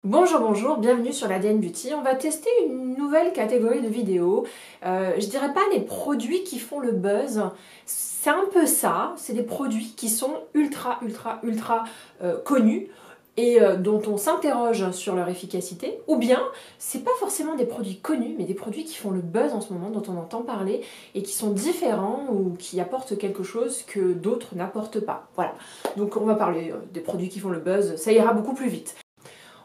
Bonjour, bonjour, bienvenue sur l'ADN Beauty. On va tester une nouvelle catégorie de vidéos. Je dirais pas les produits qui font le buzz, c'est un peu ça, c'est des produits qui sont ultra connus et dont on s'interroge sur leur efficacité, ou bien c'est pas forcément des produits connus, mais des produits qui font le buzz en ce moment, dont on entend parler et qui sont différents ou qui apportent quelque chose que d'autres n'apportent pas. Voilà, donc on va parler des produits qui font le buzz, ça ira beaucoup plus vite.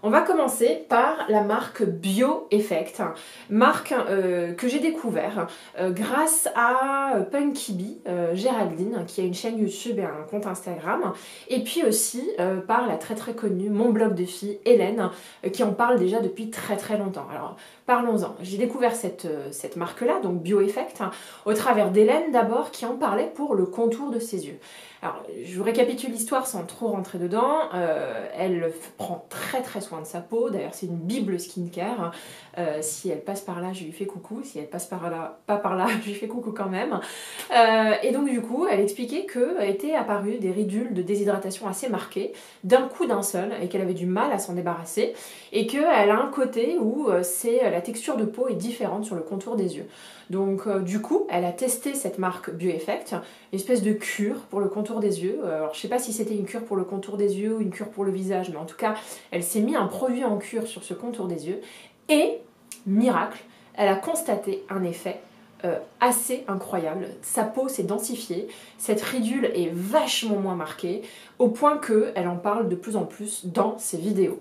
On va commencer par la marque BioEffect, marque que j'ai découvert grâce à Punky Bee, Géraldine, qui a une chaîne YouTube et un compte Instagram, et puis aussi par la très connue Mon Blog de Filles, Hélène, qui en parle déjà depuis très longtemps. Alors parlons-en. J'ai découvert cette marque-là, donc BioEffect, au travers d'Hélène d'abord, qui en parlait pour le contour de ses yeux. Alors, je vous récapitule l'histoire sans trop rentrer dedans. Elle prend très soin de sa peau. D'ailleurs, c'est une bible skincare. Si elle passe par là, je lui fais coucou. Si elle passe par là, pas par là, je lui fais coucou quand même. Et donc, du coup, elle expliquait qu'étaient apparues des ridules de déshydratation assez marquées, d'un coup d'un seul, et qu'elle avait du mal à s'en débarrasser. Et qu'elle a un côté où la texture de peau est différente sur le contour des yeux. Donc, du coup, elle a testé cette marque BioEffect, une espèce de cure pour le contour des yeux. Alors, je sais pas si c'était une cure pour le contour des yeux ou une cure pour le visage, mais en tout cas, elle s'est mis un produit en cure sur ce contour des yeux. Et, miracle, elle a constaté un effet assez incroyable. Sa peau s'est densifiée, cette ridule est vachement moins marquée, au point qu'elle en parle de plus en plus dans ses vidéos.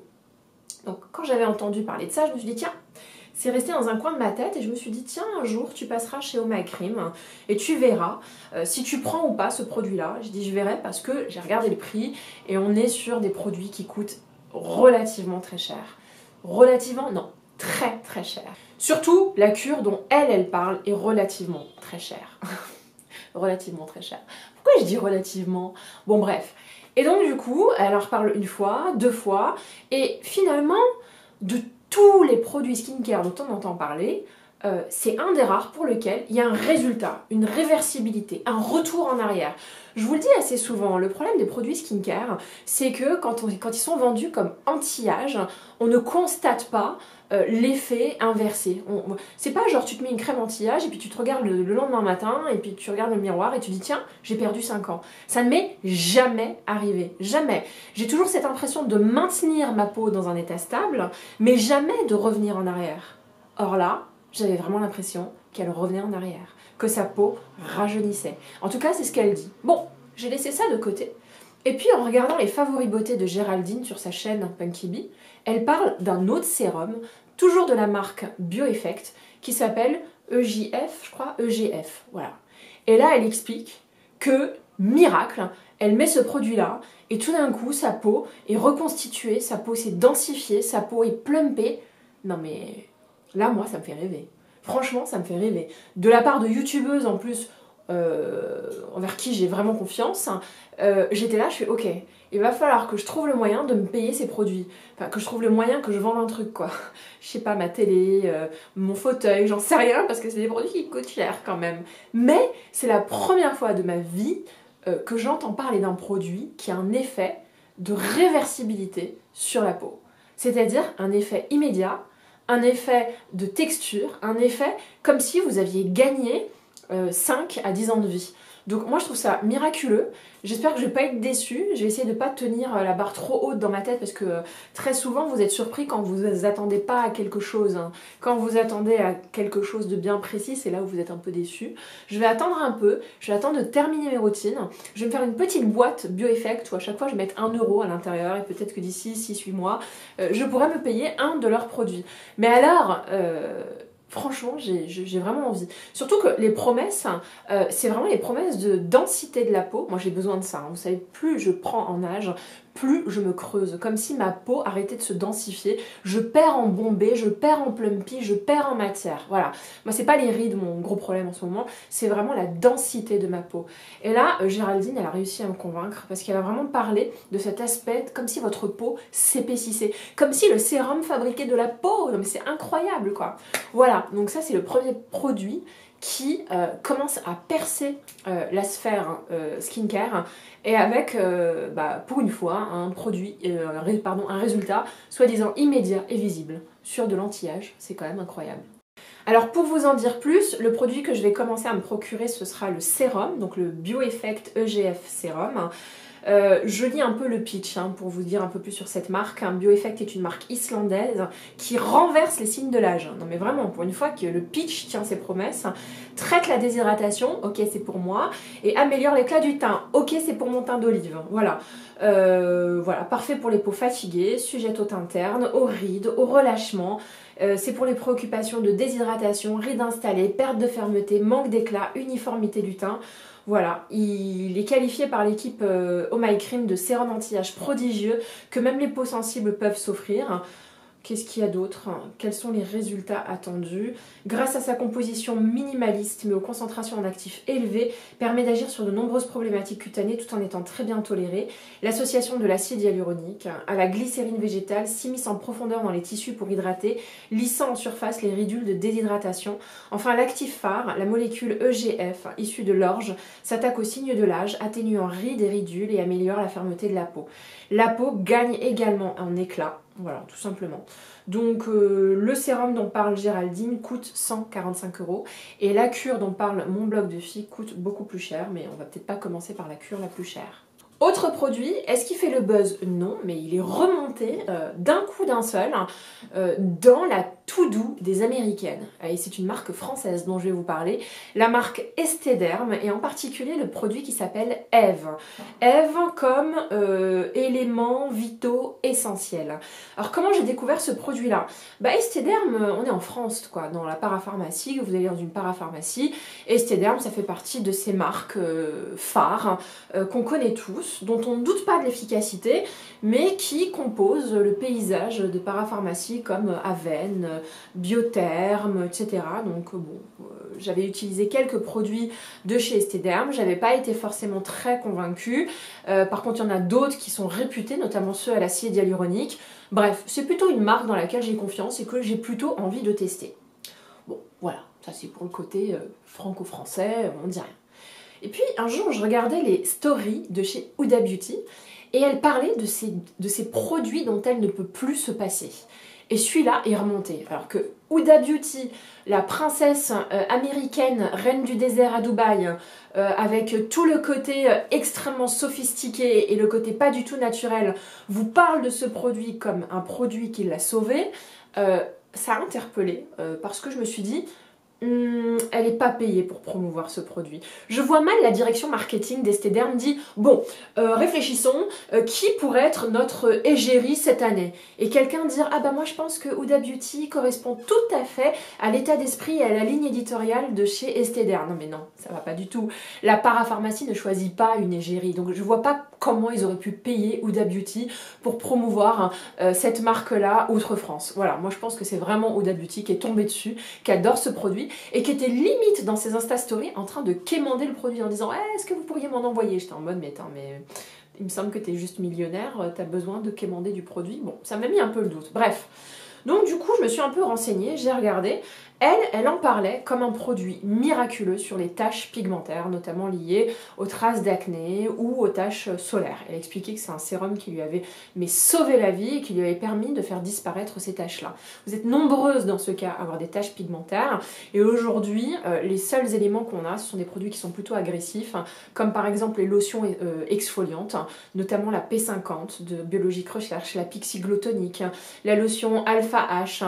Donc, quand j'avais entendu parler de ça, je me suis dit, tiens, c'est resté dans un coin de ma tête et je me suis dit, tiens, un jour, tu passeras chez Oh My Cream et tu verras si tu prends ou pas ce produit-là. Je dis, je verrai parce que j'ai regardé le prix et on est sur des produits qui coûtent relativement très cher. Relativement, non, très cher. Surtout, la cure dont elle parle est relativement très chère. Relativement très chère. Pourquoi je dis relativement? Bon, bref. Et donc, du coup, elle en reparle une fois, deux fois, et finalement, de tous les produits skincare dont on entend parler, c'est un des rares pour lequel il y a un résultat, une réversibilité, un retour en arrière. Je vous le dis assez souvent, le problème des produits skincare, c'est que quand ils sont vendus comme anti-âge, on ne constate pas l'effet inversé. C'est pas genre tu te mets une crème anti-âge et puis tu te regardes le lendemain matin et puis tu regardes le miroir et tu dis tiens, j'ai perdu 5 ans. Ça ne m'est jamais arrivé, jamais. J'ai toujours cette impression de maintenir ma peau dans un état stable, mais jamais de revenir en arrière. Or là, j'avais vraiment l'impression qu'elle revenait en arrière, que sa peau rajeunissait. En tout cas, c'est ce qu'elle dit. Bon, j'ai laissé ça de côté. Et puis, en regardant les favoris beauté de Géraldine sur sa chaîne Punky Bee, elle parle d'un autre sérum, toujours de la marque BioEffect, qui s'appelle EJF, je crois, EGF, voilà. Et là, elle explique que, miracle, elle met ce produit-là, et tout d'un coup, sa peau est reconstituée, sa peau s'est densifiée, sa peau est plumpée. Non mais... là, moi, ça me fait rêver. Franchement, ça me fait rêver. De la part de youtubeuses, en plus, envers qui j'ai vraiment confiance, j'étais là, je fais ok, il va falloir que je trouve le moyen de me payer ces produits. Enfin, que je trouve le moyen que je vende un truc, quoi. Je sais pas, ma télé, mon fauteuil, j'en sais rien, parce que c'est des produits qui coûtent cher quand même. Mais c'est la première fois de ma vie que j'entends parler d'un produit qui a un effet de réversibilité sur la peau. C'est-à-dire un effet immédiat, un effet de texture, un effet comme si vous aviez gagné 5 à 10 ans de vie. Donc moi je trouve ça miraculeux, j'espère que je vais pas être déçue, je vais essayer de pas tenir la barre trop haute dans ma tête parce que très souvent vous êtes surpris quand vous vous attendez pas à quelque chose, hein. Quand vous attendez à quelque chose de bien précis, c'est là où vous êtes un peu déçu. Je vais attendre un peu, je vais attendre de terminer mes routines, je vais me faire une petite boîte BioEffect où à chaque fois je vais mettre 1 € à l'intérieur et peut-être que d'ici 6-8 mois, je pourrais me payer un de leurs produits. Mais alors... franchement, j'ai vraiment envie. Surtout que les promesses, c'est vraiment les promesses de densité de la peau. Moi, j'ai besoin de ça, hein. Vous savez, plus je prends en âge, plus je me creuse. Comme si ma peau arrêtait de se densifier. Je perds en bombée, je perds en plumpy, je perds en matière. Voilà. Moi, c'est pas les rides mon gros problème en ce moment, c'est vraiment la densité de ma peau. Et là, Géraldine, elle a réussi à me convaincre parce qu'elle a vraiment parlé de cet aspect comme si votre peau s'épaississait. Comme si le sérum fabriquait de la peau. Non, mais c'est incroyable, quoi. Voilà. Donc ça, c'est le premier produit qui commence à percer la sphère skincare et avec, pour une fois, un produit, un résultat soi-disant immédiat et visible sur de l'anti-âge. C'est quand même incroyable. Alors pour vous en dire plus, le produit que je vais commencer à me procurer, ce sera le sérum, donc le Bioeffect EGF Sérum. Je lis un peu le pitch pour vous dire un peu plus sur cette marque. Bioeffect est une marque islandaise qui renverse les signes de l'âge. Non mais vraiment, pour une fois que le pitch tient ses promesses, traite la déshydratation, ok c'est pour moi, et améliore l'éclat du teint, ok c'est pour mon teint d'olive. Voilà. Voilà, parfait pour les peaux fatiguées, sujette au teint terne, aux rides, au relâchement. C'est pour les préoccupations de déshydratation, rides installées, perte de fermeté, manque d'éclat, uniformité du teint. Voilà, il est qualifié par l'équipe Oh My Cream de sérum anti-âge prodigieux que même les peaux sensibles peuvent s'offrir. Qu'est-ce qu'il y a d'autre? Quels sont les résultats attendus? Grâce à sa composition minimaliste mais aux concentrations en actifs élevées, permet d'agir sur de nombreuses problématiques cutanées tout en étant très bien toléré. L'association de l'acide hyaluronique à la glycérine végétale s'immisce en profondeur dans les tissus pour hydrater, lissant en surface les ridules de déshydratation. Enfin, l'actif phare, la molécule EGF issue de l'orge, s'attaque aux signes de l'âge, atténuant rides et ridules et améliore la fermeté de la peau. La peau gagne également en éclat. Voilà, tout simplement. Donc le sérum dont parle Géraldine coûte 145 € et la cure dont parle mon blog de filles coûte beaucoup plus cher, mais on va peut-être pas commencer par la cure la plus chère. Autre produit, est-ce qu'il fait le buzz? Non, mais il est remonté d'un coup d'un seul dans la To Do des Américaines. Et c'est une marque française dont je vais vous parler, la marque Esthederm et en particulier le produit qui s'appelle Eve. Eve comme éléments vitaux essentiels. Alors comment j'ai découvert ce produit-là? Esthederm, on est en France, quoi, dans la parapharmacie, vous allez dans une parapharmacie. Esthederm, ça fait partie de ces marques phares qu'on connaît tous, dont on ne doute pas de l'efficacité, mais qui composent le paysage de parapharmacie comme Aven, Biotherm, etc. Donc j'avais utilisé quelques produits de chez Esthederm, j'avais pas été forcément très convaincue. Par contre, il y en a d'autres qui sont réputés, notamment ceux à l'acide hyaluronique. Bref, c'est plutôt une marque dans laquelle j'ai confiance et que j'ai plutôt envie de tester. Bon, voilà, ça c'est pour le côté franco-français, on dit rien. Et puis un jour, je regardais les stories de chez Huda Beauty et elle parlait de ces produits dont elle ne peut plus se passer. Et celui-là est remonté. Alors que Huda Beauty, la princesse américaine, reine du désert à Dubaï, avec tout le côté extrêmement sophistiqué et le côté pas du tout naturel, vous parle de ce produit comme un produit qui l'a sauvé, ça a interpellé parce que je me suis dit, elle n'est pas payée pour promouvoir ce produit. Je vois mal la direction marketing d'Esthederm dit bon, réfléchissons, qui pourrait être notre égérie cette année? Et quelqu'un dire ah bah moi je pense que Huda Beauty correspond tout à fait à l'état d'esprit et à la ligne éditoriale de chez Esthederm. Non mais non, ça va pas du tout. La parapharmacie ne choisit pas une égérie, donc je vois pas comment ils auraient pu payer Huda Beauty pour promouvoir cette marque-là outre-France. Voilà, moi je pense que c'est vraiment Huda Beauty qui est tombée dessus, qui adore ce produit et qui était limite dans ses Insta Stories en train de quémander le produit en disant est-ce que vous pourriez m'en envoyer? J'étais en mode mais attends, mais il me semble que t'es juste millionnaire, t'as besoin de quémander du produit. Bon, ça m'a mis un peu le doute. Bref. Donc du coup, je me suis un peu renseignée, j'ai regardé. Elle en parlait comme un produit miraculeux sur les taches pigmentaires, notamment liées aux traces d'acné ou aux taches solaires. Elle expliquait que c'est un sérum qui lui avait sauvé la vie et qui lui avait permis de faire disparaître ces taches-là. Vous êtes nombreuses dans ce cas à avoir des taches pigmentaires et aujourd'hui, les seuls éléments qu'on a, ce sont des produits qui sont plutôt agressifs, comme par exemple les lotions exfoliantes, notamment la P50 de Biologique Recherche, la Pixie Glow Tonic, la lotion Alpha H,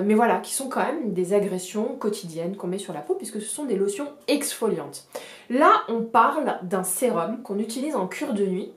mais voilà, qui sont quand même des agressions quotidiennes qu'on met sur la peau puisque ce sont des lotions exfoliantes. Là, on parle d'un sérum qu'on utilise en cure de nuit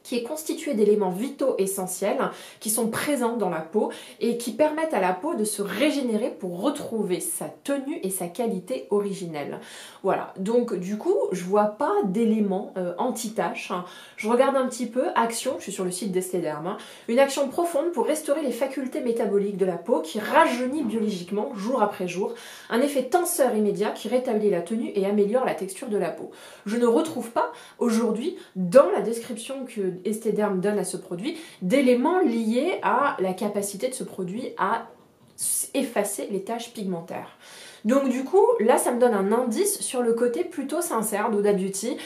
qui est constitué d'éléments vitaux essentiels qui sont présents dans la peau et qui permettent à la peau de se régénérer pour retrouver sa tenue et sa qualité originelle. Voilà, donc du coup, je vois pas d'éléments anti-taches. Je regarde un petit peu, action, je suis sur le site d'Esthederm, une action profonde pour restaurer les facultés métaboliques de la peau qui rajeunit biologiquement jour après jour, un effet tenseur immédiat qui rétablit la tenue et améliore la texture de la peau. Je ne retrouve pas aujourd'hui dans la description que Esthederm donne à ce produit d'éléments liés à la capacité de ce produit à effacer les taches pigmentaires. Donc du coup, là, ça me donne un indice sur le côté plutôt sincère d'Huda Beauty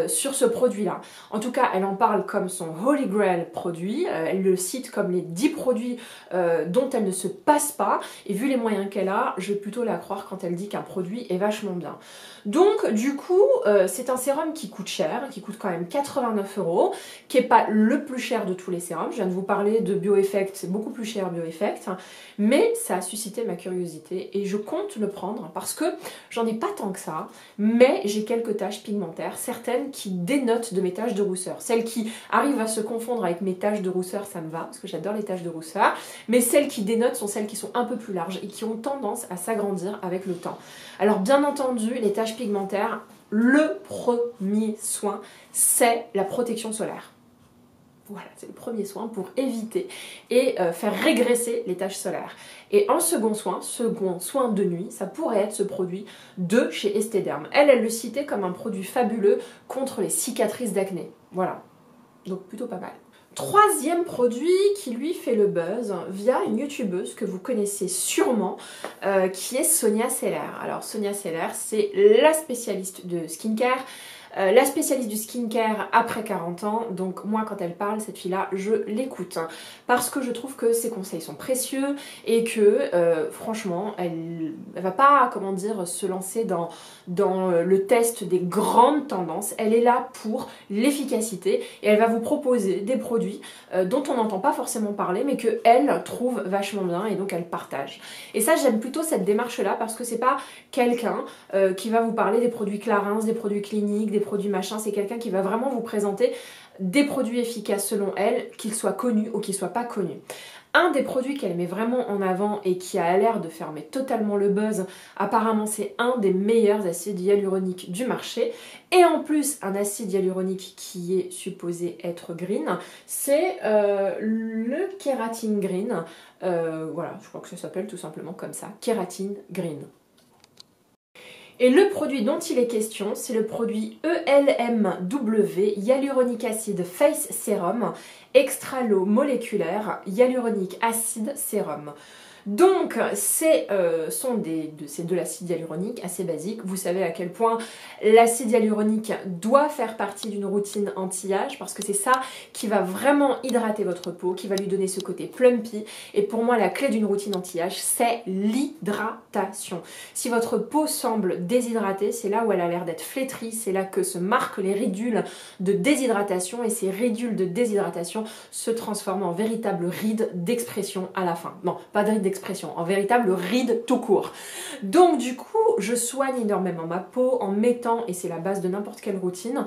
sur ce produit-là. En tout cas, elle en parle comme son Holy Grail produit, elle le cite comme les 10 produits dont elle ne se passe pas, et vu les moyens qu'elle a, je vais plutôt la croire quand elle dit qu'un produit est vachement bien. Donc du coup, c'est un sérum qui coûte cher, qui coûte quand même 89 €, qui n'est pas le plus cher de tous les sérums. Je viens de vous parler de Bioeffect, c'est beaucoup plus cher Bioeffect, mais ça a suscité ma curiosité et je compte le prendre parce que j'en ai pas tant que ça, mais j'ai quelques taches pigmentaires, certaines qui dénotent de mes taches de rousseur. Celles qui arrivent à se confondre avec mes taches de rousseur, ça me va, parce que j'adore les taches de rousseur, mais celles qui dénotent sont celles qui sont un peu plus larges et qui ont tendance à s'agrandir avec le temps. Alors bien entendu, les taches pigmentaires, le premier soin, c'est la protection solaire. Voilà, c'est le premier soin pour éviter et faire régresser les taches solaires. Et en second soin de nuit, ça pourrait être ce produit de chez Estée Derm. Elle le citait comme un produit fabuleux contre les cicatrices d'acné. Voilà, donc plutôt pas mal. Troisième produit qui lui fait le buzz via une youtubeuse que vous connaissez sûrement, qui est Sonia Seller. Alors Sonia Seller, c'est la spécialiste de skincare, la spécialiste du skincare après 40 ans, donc moi quand elle parle, cette fille-là, je l'écoute. Parce que je trouve que ses conseils sont précieux et que franchement, elle va pas, comment dire, se lancer dans le test des grandes tendances. Elle est là pour l'efficacité et elle va vous proposer des produits dont on n'entend pas forcément parler mais qu'elle trouve vachement bien et donc elle partage. Et ça, j'aime plutôt cette démarche-là parce que c'est pas quelqu'un qui va vous parler des produits Clarins, des produits cliniques, des produits machin, c'est quelqu'un qui va vraiment vous présenter des produits efficaces selon elle, qu'ils soient connus ou qu'ils soient pas connus. Un des produits qu'elle met vraiment en avant et qui a l'air de faire totalement le buzz, apparemment c'est un des meilleurs acides hyaluroniques du marché, et en plus un acide hyaluronique qui est supposé être green, c'est le Kératine Green, voilà, je crois que ça s'appelle tout simplement comme ça, Kératine Green. Et le produit dont il est question, c'est le produit ELMW Hyaluronic Acid Face Serum Extra Low Moléculaire Hyaluronic Acid Serum. Donc, c'est de l'acide hyaluronique assez basique. Vous savez à quel point l'acide hyaluronique doit faire partie d'une routine anti-âge parce que c'est ça qui va vraiment hydrater votre peau, qui va lui donner ce côté plumpy. Et pour moi, la clé d'une routine anti-âge, c'est l'hydratation. Si votre peau semble déshydratée, c'est là où elle a l'air d'être flétrie, c'est là que se marquent les ridules de déshydratation et ces ridules de déshydratation se transforment en véritables rides d'expression à la fin. Non, pas de rides d'expression, en véritable ride tout court. Donc du coup, je soigne énormément ma peau en mettant, et c'est la base de n'importe quelle routine,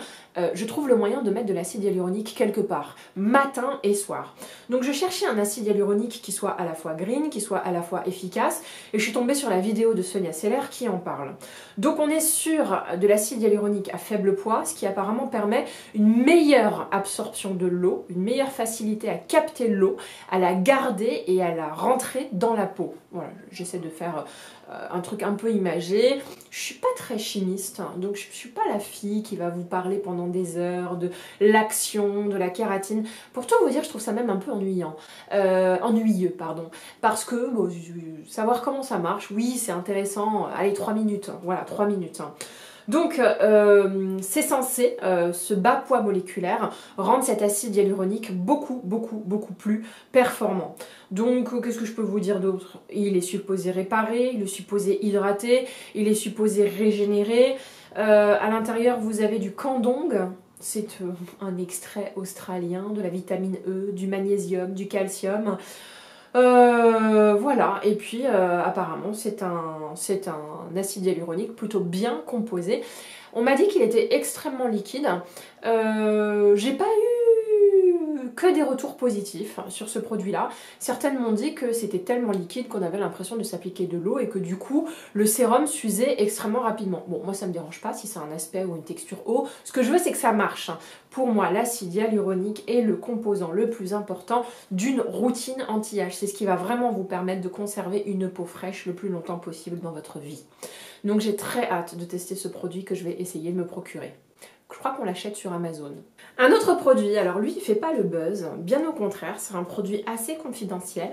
je trouve le moyen de mettre de l'acide hyaluronique quelque part, matin et soir. Donc je cherchais un acide hyaluronique qui soit à la fois green, qui soit à la fois efficace, et je suis tombée sur la vidéo de Sonia Seller qui en parle. Donc on est sur de l'acide hyaluronique à faible poids, ce qui apparemment permet une meilleure absorption de l'eau, une meilleure facilité à capter l'eau, à la garder et à la rentrer dans la peau. Voilà, j'essaie de faire un truc un peu imagé. Je suis pas très chimiste, hein, donc je suis pas la fille qui va vous parler pendant des heures de l'action, de la kératine. Pour tout vous dire, je trouve ça même un peu ennuyeux, pardon. Parce que bon, savoir comment ça marche, oui, c'est intéressant. Allez, 3 minutes, hein, voilà, 3 minutes. Hein. Donc c'est censé, ce bas poids moléculaire, rendre cet acide hyaluronique beaucoup plus performant. Donc qu'est-ce que je peux vous dire d'autre? Il est supposé réparer, il est supposé hydrater, il est supposé régénérer. À l'intérieur vous avez du Candong. C'est un extrait australien, de la vitamine E, du magnésium, du calcium. Voilà, et puis apparemment c'est un acide hyaluronique plutôt bien composé. On m'a dit qu'il était extrêmement liquide. J'ai pas eu que des retours positifs sur ce produit-là. Certaines m'ont dit que c'était tellement liquide qu'on avait l'impression de s'appliquer de l'eau et que du coup le sérum s'usait extrêmement rapidement. Bon, moi ça me dérange pas si c'est un aspect ou une texture eau. Ce que je veux c'est que ça marche. Pour moi, l'acide hyaluronique est le composant le plus important d'une routine anti-âge. C'est ce qui va vraiment vous permettre de conserver une peau fraîche le plus longtemps possible dans votre vie. Donc j'ai très hâte de tester ce produit que je vais essayer de me procurer. Je crois qu'on l'achète sur Amazon. Un autre produit, alors lui il fait pas le buzz, bien au contraire, c'est un produit assez confidentiel,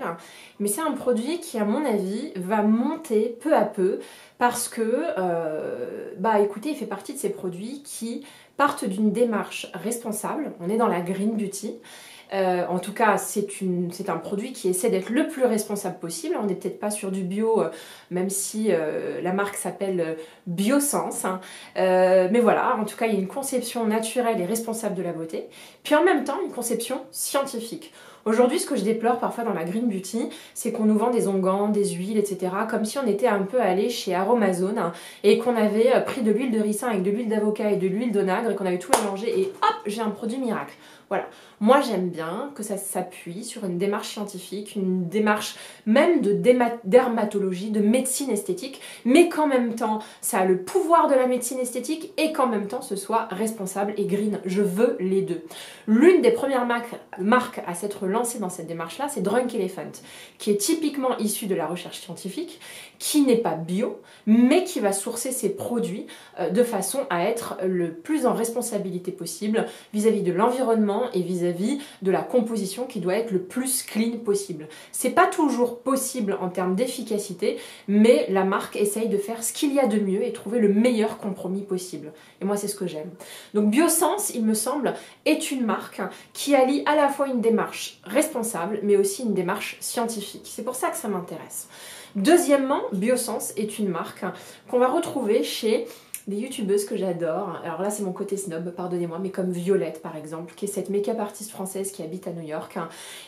mais c'est un produit qui à mon avis va monter peu à peu parce que, bah écoutez, il fait partie de ces produits qui partent d'une démarche responsable, on est dans la green beauty. En tout cas, c'est un produit qui essaie d'être le plus responsable possible. On n'est peut-être pas sur du bio, même si la marque s'appelle Biossens. Hein. Mais voilà, en tout cas, il y a une conception naturelle et responsable de la beauté. Puis en même temps, une conception scientifique. Aujourd'hui, ce que je déplore parfois dans la green beauty, c'est qu'on nous vend des onguents, des huiles, etc. Comme si on était un peu allé chez Aromazone hein, et qu'on avait pris de l'huile de ricin avec de l'huile d'avocat et de l'huile d'onagre et qu'on avait tout mélangé et hop, j'ai un produit miracle. Voilà. Moi, j'aime bien que ça s'appuie sur une démarche scientifique, une démarche même de dermatologie, de médecine esthétique, mais qu'en même temps, ça a le pouvoir de la médecine esthétique et qu'en même temps, ce soit responsable et green. Je veux les deux. L'une des premières marques à s'être lancée dans cette démarche-là, c'est Drunk Elephant, qui est typiquement issue de la recherche scientifique, qui n'est pas bio, mais qui va sourcer ses produits de façon à être le plus en responsabilité possible vis-à-vis de l'environnement et vis-à-vis de la composition qui doit être le plus clean possible. C'est pas toujours possible en termes d'efficacité, mais la marque essaye de faire ce qu'il y a de mieux et trouver le meilleur compromis possible. Et moi, c'est ce que j'aime. Donc Biossens, il me semble, est une marque qui allie à la fois une démarche responsable, mais aussi une démarche scientifique. C'est pour ça que ça m'intéresse. Deuxièmement, Biossens est une marque qu'on va retrouver chez des youtubeuses que j'adore. Alors là, c'est mon côté snob, pardonnez-moi, mais comme Violette, par exemple, qui est cette make-up artiste française qui habite à New York.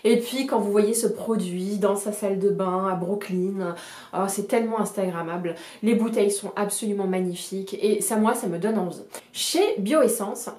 Et puis, quand vous voyez ce produit dans sa salle de bain à Brooklyn, oh, c'est tellement instagrammable. Les bouteilles sont absolument magnifiques et ça, moi, ça me donne envie. Chez Biossens,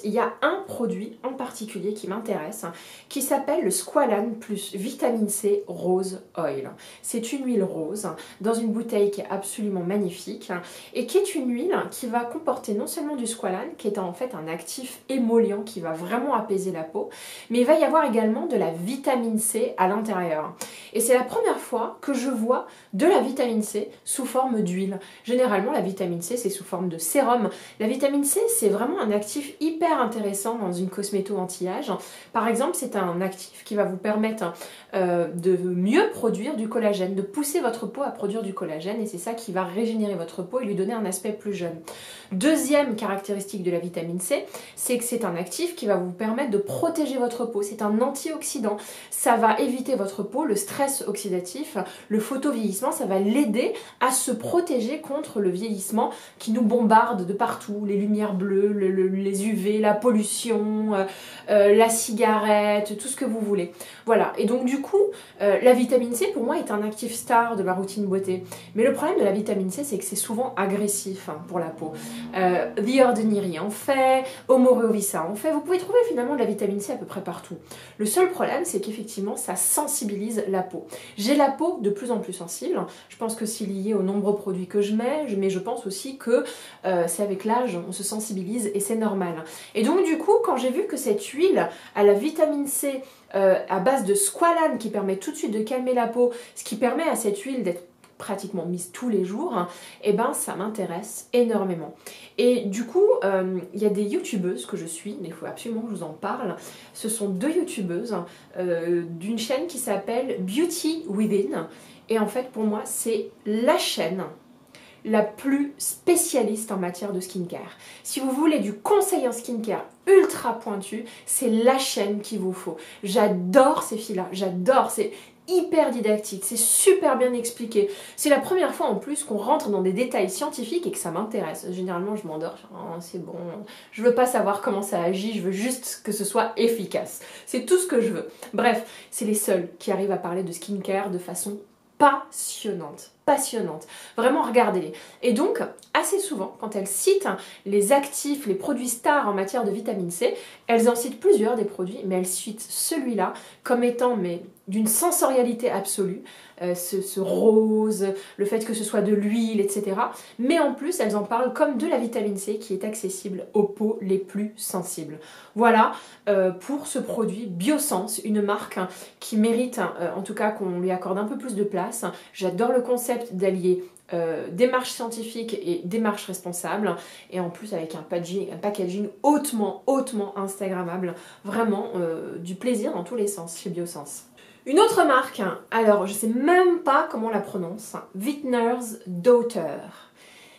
il y a un produit en particulier qui m'intéresse, qui s'appelle le Squalane plus Vitamine C Rose Oil. C'est une huile rose dans une bouteille qui est absolument magnifique et qui est une huile qui va comporter non seulement du squalane, qui est en fait un actif émollient qui va vraiment apaiser la peau, mais il va y avoir également de la vitamine C à l'intérieur. Et c'est la première fois que je vois de la vitamine C sous forme d'huile. Généralement, la vitamine C, c'est sous forme de sérum. La vitamine C, c'est vraiment un actif hyper intéressant dans une cosméto anti-âge. Par exemple, c'est un actif qui va vous permettre de mieux produire du collagène, de pousser votre peau à produire du collagène, et c'est ça qui va régénérer votre peau et lui donner un aspect plus jeune. Deuxième caractéristique de la vitamine C, c'est que c'est un actif qui va vous permettre de protéger votre peau. C'est un antioxydant. Ça va éviter votre peau, le stress oxydatif, le photovieillissement, ça va l'aider à se protéger contre le vieillissement qui nous bombarde de partout, les lumières bleues, les UV, la pollution, la cigarette, tout ce que vous voulez. Voilà, et donc du coup, la vitamine C pour moi est un actif star de ma routine beauté. Mais le problème de la vitamine C, c'est que c'est souvent agressif hein, pour la peau. The Ordinary en fait, Homo Reovisa en fait, vous pouvez trouver finalement de la vitamine C à peu près partout. Le seul problème, c'est qu'effectivement, ça sensibilise la peau. J'ai la peau de plus en plus sensible, je pense que c'est lié aux nombreux produits que je mets, mais je pense aussi que c'est avec l'âge, on se sensibilise et c'est normal. Et donc du coup, quand j'ai vu que cette huile à la vitamine C à base de squalane qui permet tout de suite de calmer la peau, ce qui permet à cette huile d'être pratiquement mise tous les jours, et ben ça m'intéresse énormément. Et du coup, il y a des youtubeuses que je suis, il faut absolument que je vous en parle. Ce sont deux youtubeuses d'une chaîne qui s'appelle Beauty Within. Et en fait, pour moi, c'est la chaîne la plus spécialiste en matière de skincare. Si vous voulez du conseil en skincare ultra pointu, c'est la chaîne qu'il vous faut. J'adore ces filles-là, j'adore, c'est hyper didactique, c'est super bien expliqué. C'est la première fois en plus qu'on rentre dans des détails scientifiques et que ça m'intéresse. Généralement, je m'endors, oh, c'est bon, je veux pas savoir comment ça agit, je veux juste que ce soit efficace. C'est tout ce que je veux. Bref, c'est les seuls qui arrivent à parler de skincare de façon passionnante. Vraiment, regardez-les. Et donc, assez souvent, quand elles citent les actifs, les produits stars en matière de vitamine C, elles en citent plusieurs des produits, mais elles citent celui-là comme étant d'une sensorialité absolue, ce rose, le fait que ce soit de l'huile, etc. Mais en plus, elles en parlent comme de la vitamine C qui est accessible aux peaux les plus sensibles. Voilà pour ce produit Biossens, une marque qui mérite en tout cas qu'on lui accorde un peu plus de place. J'adore le concept concept d'allier démarche scientifique et démarche responsable, et en plus avec un packaging hautement instagrammable, vraiment du plaisir dans tous les sens chez Biossens. Une autre marque, alors je sais même pas comment on la prononce, Vintner's Daughter.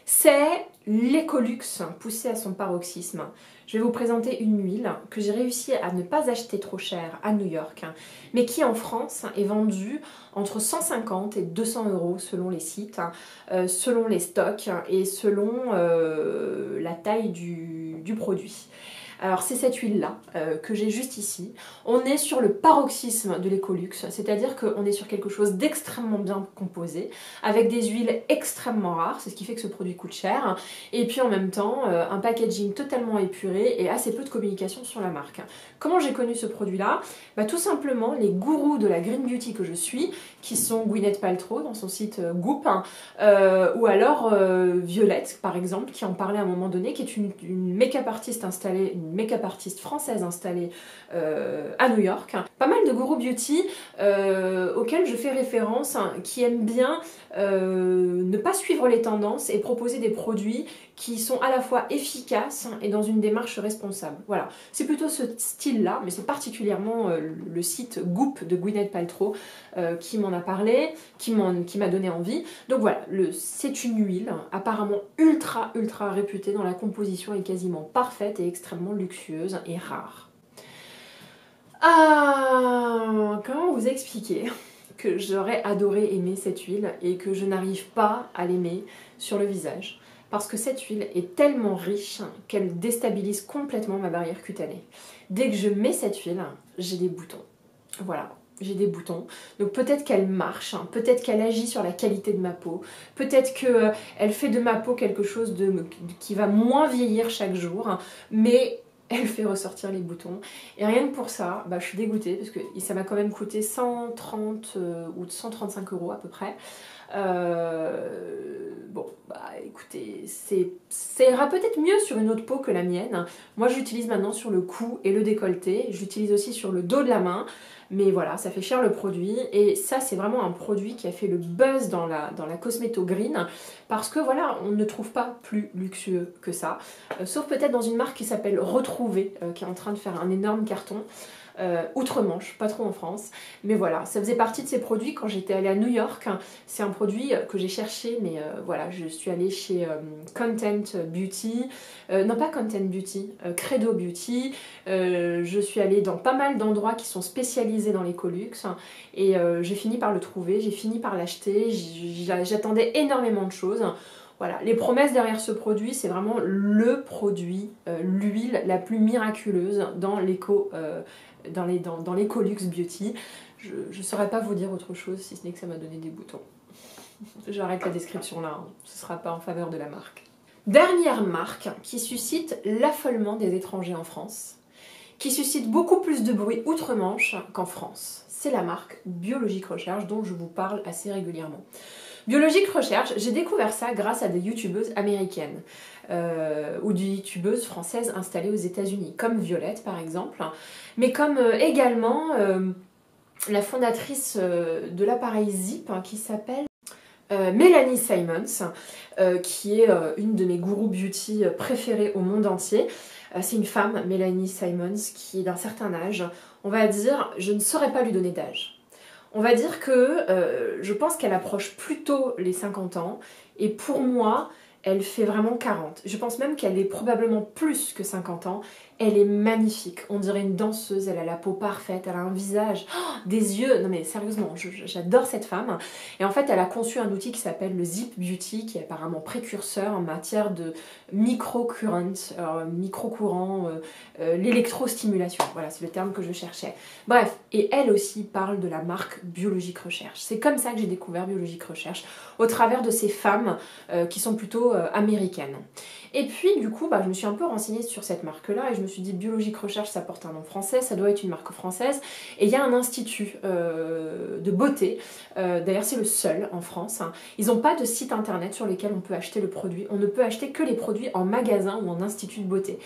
C'est l'Ecolux poussé à son paroxysme. Je vais vous présenter une huile que j'ai réussi à ne pas acheter trop cher à New York, mais qui en France est vendue entre 150 et 200 euros selon les sites, selon les stocks et selon la taille du produit. Alors c'est cette huile-là que j'ai juste ici. On est sur le paroxysme de l'Ecolux, c'est-à-dire qu'on est sur quelque chose d'extrêmement bien composé, avec des huiles extrêmement rares, c'est ce qui fait que ce produit coûte cher, et puis en même temps un packaging totalement épuré et assez peu de communication sur la marque. Comment j'ai connu ce produit-là? Tout simplement les gourous de la Green Beauty que je suis, qui sont Gwyneth Paltrow dans son site Goop, ou alors Violette par exemple, qui en parlait à un moment donné, qui est une make-up artiste installée, une make-up artiste française installée à New York. Pas mal de gourous beauty auxquels je fais référence, qui aiment bien ne pas suivre les tendances et proposer des produits qui sont à la fois efficaces et dans une démarche responsable. Voilà, c'est plutôt ce style-là, mais c'est particulièrement le site Goop de Gwyneth Paltrow qui m'en a parlé, qui m'a donné envie. Donc voilà, c'est une huile apparemment ultra réputée, dont la composition est quasiment parfaite et extrêmement luxueuse et rare. Ah, comment vous expliquer que j'aurais adoré aimer cette huile et que je n'arrive pas à l'aimer sur le visage? Parce que cette huile est tellement riche qu'elle déstabilise complètement ma barrière cutanée. Dès que je mets cette huile, j'ai des boutons. Voilà, j'ai des boutons. Donc peut-être qu'elle marche, peut-être qu'elle agit sur la qualité de ma peau, peut-être qu'elle fait de ma peau quelque chose qui va moins vieillir chaque jour, mais elle fait ressortir les boutons. Et rien que pour ça, je suis dégoûtée parce que ça m'a quand même coûté 130 ou 135 euros à peu près. Bon, écoutez, ça ira peut-être mieux sur une autre peau que la mienne. Moi, j'utilise maintenant sur le cou et le décolleté. J'utilise aussi sur le dos de la main. Mais voilà, ça fait cher le produit. Et ça, c'est vraiment un produit qui a fait le buzz dans la Cosmeto Green. Parce que voilà, on ne trouve pas plus luxueux que ça. Sauf peut-être dans une marque qui s'appelle Retrouver, qui est en train de faire un énorme carton. Outre-Manche, pas trop en France, mais voilà, ça faisait partie de ces produits quand j'étais allée à New York. C'est un produit que j'ai cherché, mais voilà, je suis allée chez Content Beauty, non pas Content Beauty, Credo Beauty, je suis allée dans pas mal d'endroits qui sont spécialisés dans les Ecolux, et j'ai fini par le trouver, j'ai fini par l'acheter, j'attendais énormément de choses. Voilà, les promesses derrière ce produit, c'est vraiment le produit, l'huile la plus miraculeuse dans l'Ecolux Beauty. Je ne saurais pas vous dire autre chose si ce n'est que ça m'a donné des boutons. J'arrête la description là, ce ne sera pas en faveur de la marque. Dernière marque qui suscite l'affolement des étrangers en France, qui suscite beaucoup plus de bruit outre-Manche qu'en France. C'est la marque Biologique Recherche dont je vous parle assez régulièrement. Biologique Recherche, j'ai découvert ça grâce à des youtubeuses américaines ou des youtubeuses françaises installées aux États-Unis, comme Violette par exemple, mais comme également la fondatrice de l'appareil Zip qui s'appelle Mélanie Simons, qui est une de mes gourous beauty préférées au monde entier. C'est une femme, Mélanie Simons, qui est d'un certain âge. On va dire, je ne saurais pas lui donner d'âge. On va dire que je pense qu'elle approche plutôt les 50 ans, et pour moi, elle fait vraiment 40. Je pense même qu'elle est probablement plus que 50 ans. Elle est magnifique, on dirait une danseuse, elle a la peau parfaite, elle a un visage, des yeux, non mais sérieusement, j'adore cette femme. Et en fait, elle a conçu un outil qui s'appelle le Zip Beauty, qui est apparemment précurseur en matière de microcurrent, micro-courant, l'électrostimulation, voilà, c'est le terme que je cherchais. Bref, et elle aussi parle de la marque Biologique Recherche. C'est comme ça que j'ai découvert Biologique Recherche, au travers de ces femmes qui sont plutôt américaines. Et puis du coup, je me suis un peu renseignée sur cette marque-là et je me suis dit Biologique Recherche, ça porte un nom français, ça doit être une marque française. Et il y a un institut de beauté, d'ailleurs c'est le seul en France. Ils n'ont pas de site internet sur lesquels on peut acheter le produit. On ne peut acheter que les produits en magasin ou en institut de beauté.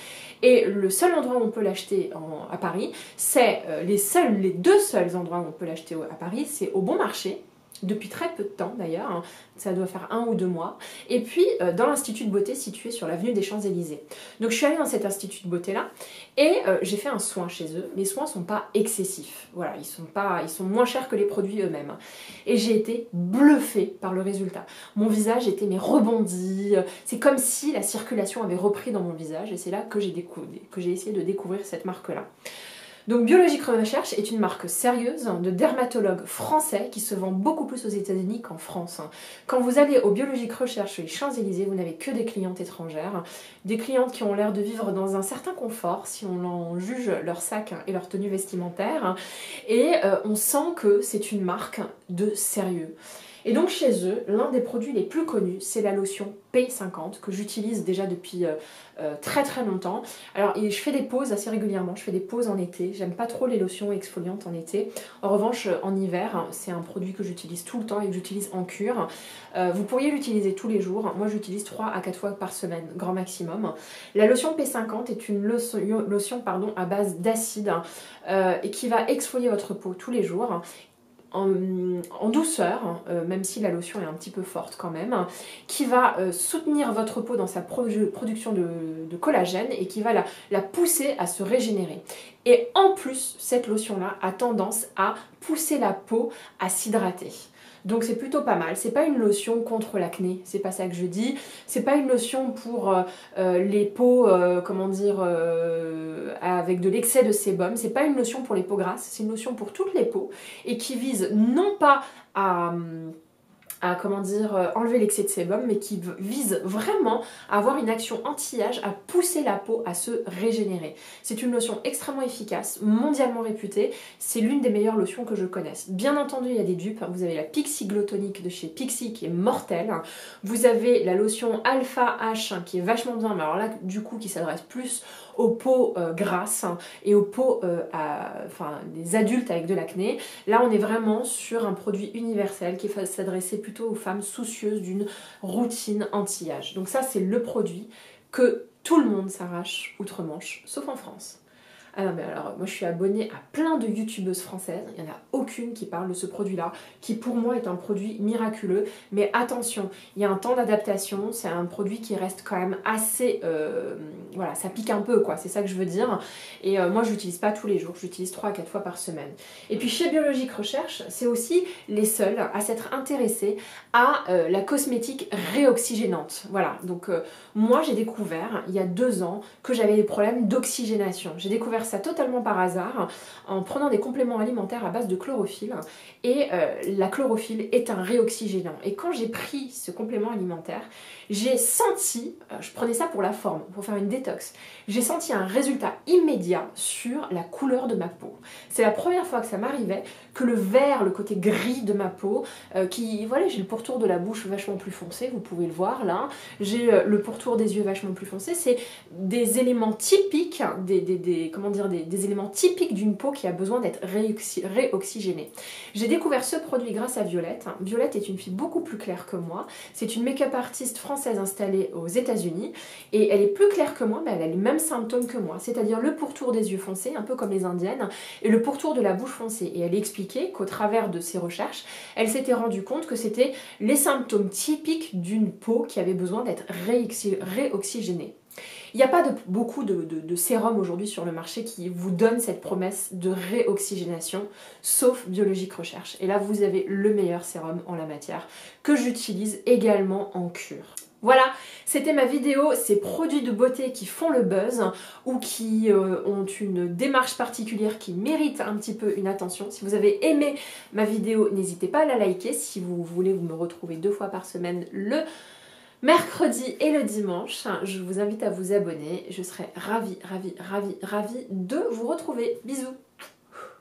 Et le seul endroit où on peut l'acheter à Paris, c'est les deux seuls endroits où on peut l'acheter à Paris, c'est au Bon Marché depuis très peu de temps d'ailleurs, hein, ça doit faire 1 ou 2 mois, et puis dans l'Institut de beauté situé sur l'avenue des Champs-Élysées. Donc je suis allée dans cet Institut de beauté là, et j'ai fait un soin chez eux. Les soins sont pas excessifs, voilà, ils sont moins chers que les produits eux-mêmes. Et j'ai été bluffée par le résultat. Mon visage était rebondi, c'est comme si la circulation avait repris dans mon visage, et c'est là que j'ai essayé de découvrir cette marque-là. Donc Biologique Recherche est une marque sérieuse de dermatologues français qui se vend beaucoup plus aux États-Unis qu'en France. Quand vous allez au Biologique Recherche sur les Champs-Élysées, vous n'avez que des clientes étrangères, des clientes qui ont l'air de vivre dans un certain confort si on en juge leur sac et leur tenue vestimentaire, et on sent que c'est une marque de sérieux. Et donc chez eux, l'un des produits les plus connus, c'est la lotion P50 que j'utilise déjà depuis très très longtemps. Alors je fais des pauses assez régulièrement, je fais des pauses en été, j'aime pas trop les lotions exfoliantes en été. En revanche en hiver, c'est un produit que j'utilise tout le temps et que j'utilise en cure. Vous pourriez l'utiliser tous les jours, moi j'utilise 3 à 4 fois par semaine, grand maximum. La lotion P50 est une lotion à base d'acide et qui va exfolier votre peau tous les jours. En douceur, même si la lotion est un petit peu forte quand même, qui va soutenir votre peau dans sa production de collagène et qui va la pousser à se régénérer. Et en plus, cette lotion-là a tendance à pousser la peau à s'hydrater. Donc c'est plutôt pas mal. C'est pas une lotion contre l'acné, c'est pas ça que je dis. C'est pas une lotion pour les peaux, avec de l'excès de sébum. C'est pas une lotion pour les peaux grasses, c'est une lotion pour toutes les peaux et qui vise non pas à enlever l'excès de sébum, mais qui vise vraiment à avoir une action anti-âge, à pousser la peau à se régénérer. C'est une lotion extrêmement efficace, mondialement réputée, c'est l'une des meilleures lotions que je connaisse. Bien entendu, il y a des dupes, vous avez la Pixi Glow Tonic de chez Pixi qui est mortelle, vous avez la lotion Alpha H qui est vachement bien, mais alors là, du coup, qui s'adresse plus aux peaux grasses et aux peaux des adultes avec de l'acné. Là, on est vraiment sur un produit universel qui va s'adresser plutôt aux femmes soucieuses d'une routine anti-âge. Donc ça, c'est le produit que tout le monde s'arrache outre-Manche, sauf en France. Ah non mais alors, moi je suis abonnée à plein de youtubeuses françaises, il n'y en a aucune qui parle de ce produit-là, qui pour moi est un produit miraculeux, mais attention, il y a un temps d'adaptation, c'est un produit qui reste quand même assez, voilà, ça pique un peu quoi, c'est ça que je veux dire, et moi je l'utilise pas tous les jours, j'utilise 3 à 4 fois par semaine. Et puis chez Biologique Recherche, c'est aussi les seuls à s'être intéressés à la cosmétique réoxygénante, voilà, donc moi j'ai découvert il y a 2 ans que j'avais des problèmes d'oxygénation, j'ai découvert ça totalement par hasard en prenant des compléments alimentaires à base de chlorophylle et la chlorophylle est un réoxygénant et quand j'ai pris ce complément alimentaire j'ai senti, je prenais ça pour la forme, pour faire une détox, j'ai senti un résultat immédiat sur la couleur de ma peau. C'est la première fois que ça m'arrivait que le vert, le côté gris de ma peau, voilà, j'ai le pourtour de la bouche vachement plus foncé, vous pouvez le voir là, j'ai le pourtour des yeux vachement plus foncé, c'est des éléments typiques, des éléments typiques d'une peau qui a besoin d'être réoxygénée. J'ai découvert ce produit grâce à Violette. Violette est une fille beaucoup plus claire que moi, c'est une make-up artiste française installée aux États-Unis et elle est plus claire que moi, mais elle a les mêmes symptômes que moi, c'est-à-dire le pourtour des yeux foncés, un peu comme les indiennes, et le pourtour de la bouche foncée. Et elle expliquait qu'au travers de ses recherches, elle s'était rendue compte que c'était les symptômes typiques d'une peau qui avait besoin d'être réoxygénée. Il n'y a pas beaucoup de sérums aujourd'hui sur le marché qui vous donnent cette promesse de réoxygénation, sauf Biologique Recherche. Et là, vous avez le meilleur sérum en la matière, que j'utilise également en cure. Voilà, c'était ma vidéo, ces produits de beauté qui font le buzz ou qui ont une démarche particulière qui mérite un petit peu une attention. Si vous avez aimé ma vidéo, n'hésitez pas à la liker. Si vous voulez, vous me retrouvez 2 fois par semaine le mercredi et le dimanche. Je vous invite à vous abonner. Je serai ravie de vous retrouver. Bisous!